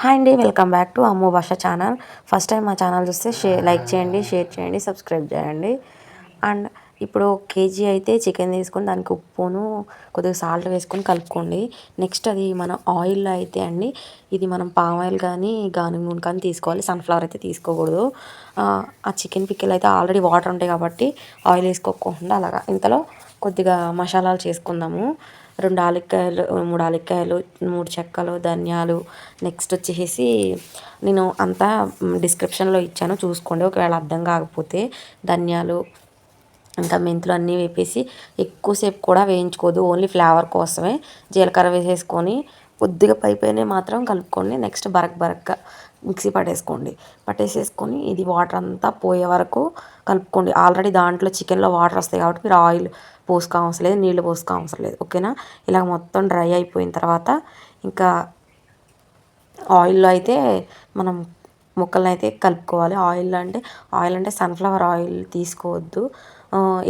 Hi అండి, welcome back to అమ్ము భాష channel. First time మా ఛానల్ చూస్తే లైక్ చేయండి, షేర్ చేయండి, సబ్స్క్రైబ్ చేయండి. అండ్ ఇప్పుడు కేజీ అయితే చికెన్ తీసుకొని దానికి ఉప్పును కొద్దిగా సాల్ట్ వేసుకొని కలుపుకోండి. నెక్స్ట్ అది మన ఆయిల్లో అయితే అండి, ఇది మనం పామ్ ఆయిల్ కానీ గానుగ నూనె కానీ తీసుకోవాలి, సన్ఫ్లవర్ అయితే తీసుకోకూడదు. ఆ చికెన్ పిక్కలు అయితే ఆల్రెడీ వాటర్ ఉంటాయి కాబట్టి ఆయిల్ వేసుకోకుండా అలాగా. ఇంతలో కొద్దిగా మసాలాలు చేసుకుందాము. 2 యాలక్కాయలు, 3 యాలక్కాయలు, 3 చెక్కలు, ధనియాలు. నెక్స్ట్ వచ్చేసి నేను అంతా డిస్క్రిప్షన్లో ఇచ్చాను, చూసుకోండి ఒకవేళ అర్థం కాకపోతే. ధనియాలు ఇంకా మెంతులు అన్నీ వేపేసి ఎక్కువసేపు కూడా వేయించుకోదు, ఓన్లీ ఫ్లేవర్ కోసమే. జీలకర్ర వేసేసుకొని కొద్దిగా పైపైనే మాత్రం కలుపుకోండి. నెక్స్ట్ బరక్గా మిక్సీ పట్టేసేసుకొని ఇది వాటర్ అంతా పోయే వరకు కలుపుకోండి. ఆల్రెడీ దాంట్లో చికెన్లో వాటర్ వస్తాయి కాబట్టి మీరు ఆయిల్ పోసుకో అవసరం లేదు, నీళ్ళు పోసుకో అవసరం లేదు, ఓకేనా. ఇలా మొత్తం డ్రై అయిపోయిన తర్వాత ఇంకా ఆయిల్లో అయితే మనం ముక్కలను అయితే కలుపుకోవాలి. ఆయిల్ అంటే సన్ఫ్లవర్ ఆయిల్ తీసుకోవద్దు,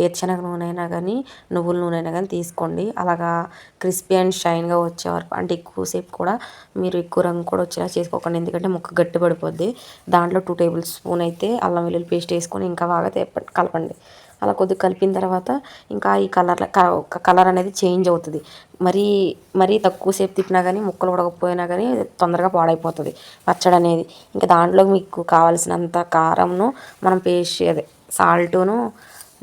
ఏరుశనగ నూనె అయినా కానీ నువ్వుల నూనె అయినా కానీ తీసుకోండి. అలాగా క్రిస్పీ అండ్ షైన్గా వచ్చే వరకు, అంటే ఎక్కువసేపు కూడా మీరు ఎక్కువ రంగు కూడా వచ్చేలా చేసుకోకండి, ఎందుకంటే ముక్క గట్టి పడిపోద్ది. దాంట్లో 2 టేబుల్ స్పూన్ అయితే అల్లం వెల్లుల్లి పేస్ట్ వేసుకొని ఇంకా బాగా కలపండి. అలా కొద్దిగా కలిపిన తర్వాత ఇంకా ఈ కలర్ అనేది చేంజ్ అవుతుంది. మరీ తక్కువసేపు తిప్పినా కానీ ముక్కలు ఉడకపోయినా కానీ తొందరగా పాడైపోతుంది పచ్చడి అనేది. ఇంకా దాంట్లో మీకు కావాల్సినంత కారంను మనం అదే సాల్టును,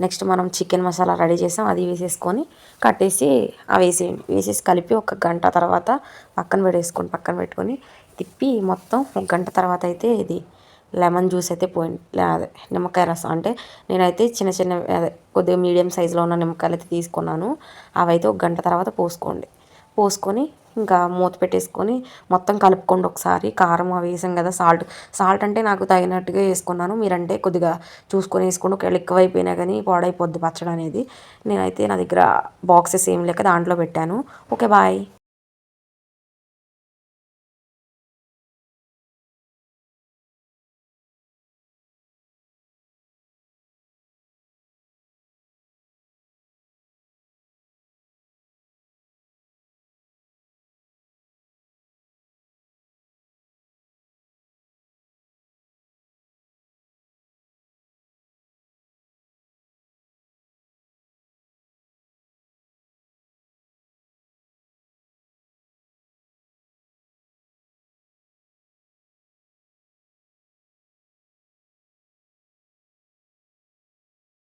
నెక్స్ట్ మనం చికెన్ మసాలా రెడీ చేసాం అది వేసేసుకొని కట్టేసి వేసేసి కలిపి 1 గంట తర్వాత పక్కన పెట్టుకొని తిప్పి మొత్తం 1 గంట తర్వాత అయితే ఇది లెమన్ జ్యూస్ అయితే అదే నిమ్మకాయ రసం, అంటే నేనైతే చిన్న అదే కొద్దిగా మీడియం సైజులో ఉన్న నిమ్మకాయలు అయితే తీసుకున్నాను. అవైతే 1 గంట తర్వాత పోసుకొని ఇంకా మూత పెట్టేసుకొని మొత్తం కలుపుకోండి ఒకసారి. కారం అవి వేసాం కదా, సాల్ట్ అంటే నాకు తగినట్టుగా వేసుకున్నాను, మీరంటే కొద్దిగా చూసుకొని వేసుకోండి. ఒకవేళ ఎక్కువైపోయినా కానీ పాడైపోద్ది పచ్చడి అనేది. నేనైతే నా దగ్గర బాక్సెస్ ఏం లేక దాంట్లో పెట్టాను. Okay, bye.